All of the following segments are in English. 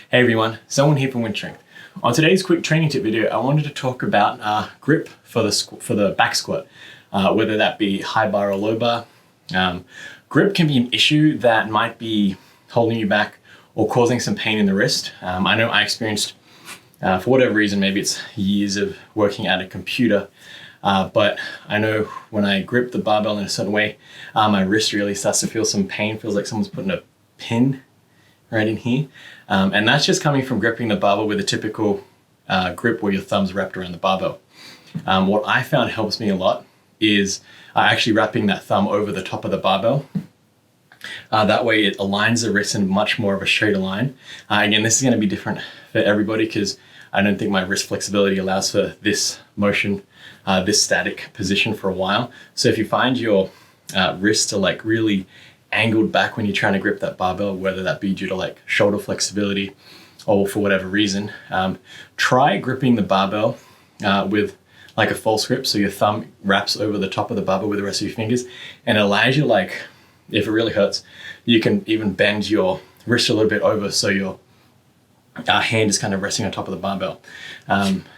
Hey everyone, someone here from WynnStrength. On today's quick training tip video, I wanted to talk about grip for the back squat, whether that be high bar or low bar. Grip can be an issue that might be holding you back or causing some pain in the wrist. I know I experienced, for whatever reason, maybe it's years of working at a computer, but I know when I grip the barbell in a certain way, my wrist really starts to feel some pain. Feels like someone's putting a pin right in here. And that's just coming from gripping the barbell with a typical grip where your thumb's wrapped around the barbell. What I found helps me a lot is actually wrapping that thumb over the top of the barbell. That way it aligns the wrist in much more of a straighter line. Again, this is going to be different for everybody because I don't think my wrist flexibility allows for this motion, this static position for a while. So if you find your wrists are like really angled back when you're trying to grip that barbell, whether that be due to like shoulder flexibility or for whatever reason, try gripping the barbell with like a false grip. So your thumb wraps over the top of the barbell with the rest of your fingers, and it allows you, like, if it really hurts, you can even bend your wrist a little bit over so your hand is kind of resting on top of the barbell.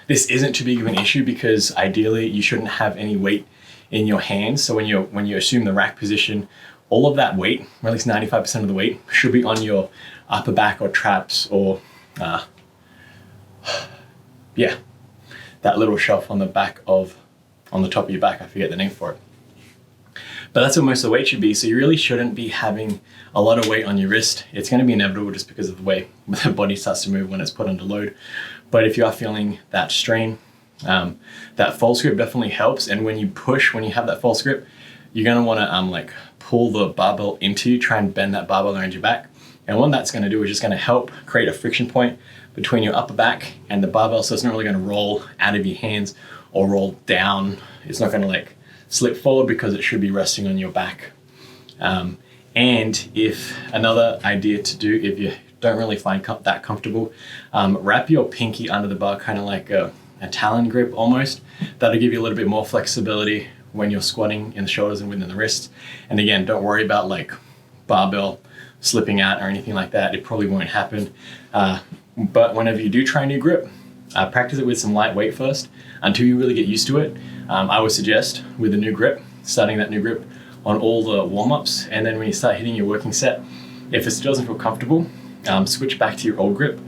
This isn't too big of an issue because ideally you shouldn't have any weight in your hands. So when you assume the rack position, all of that weight, or at least 95% of the weight, should be on your upper back or traps or, that little shelf on the top of your back. I forget the name for it. But that's where most of the weight should be. So you really shouldn't be having a lot of weight on your wrist. It's going to be inevitable just because of the way the body starts to move when it's put under load. But if you are feeling that strain, that false grip definitely helps. And when you have that false grip, you're going to want to pull the barbell into you, try and bend that barbell around your back. And what that's going to do is just going to help create a friction point between your upper back and the barbell, so it's not really going to roll out of your hands or roll down. It's not going to slip forward because it should be resting on your back. And if another idea to do, if you don't really find that comfortable, wrap your pinky under the bar, kind of like a Talon grip almost. That'll give you a little bit more flexibility when you're squatting in the shoulders and within the wrists. And again, don't worry about barbell slipping out or anything like that. It probably won't happen. But whenever you do try a new grip, practice it with some light weight first until you really get used to it. I would suggest with a new grip, starting that new grip on all the warm-ups, and then when you start hitting your working set, if it still doesn't feel comfortable, switch back to your old grip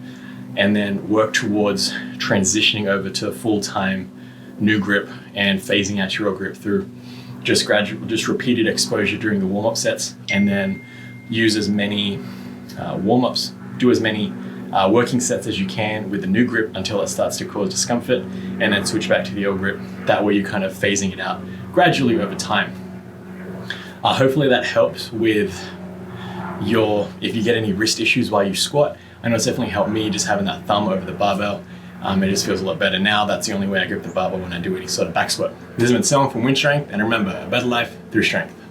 and then work towards transitioning over to a full-time new grip and phasing out your old grip through just repeated exposure during the warm-up sets, and then use as many warm-ups, do as many working sets as you can with the new grip until it starts to cause discomfort, and then switch back to the old grip. That way you're kind of phasing it out gradually over time. Hopefully that helps with if you get any wrist issues while you squat. I know it's definitely helped me just having that thumb over the barbell. It just feels a lot better now. That's the only way I grip the barbell when I do any sort of back squat. This has been Selwyn from WynnStrength, and remember, a better life through strength.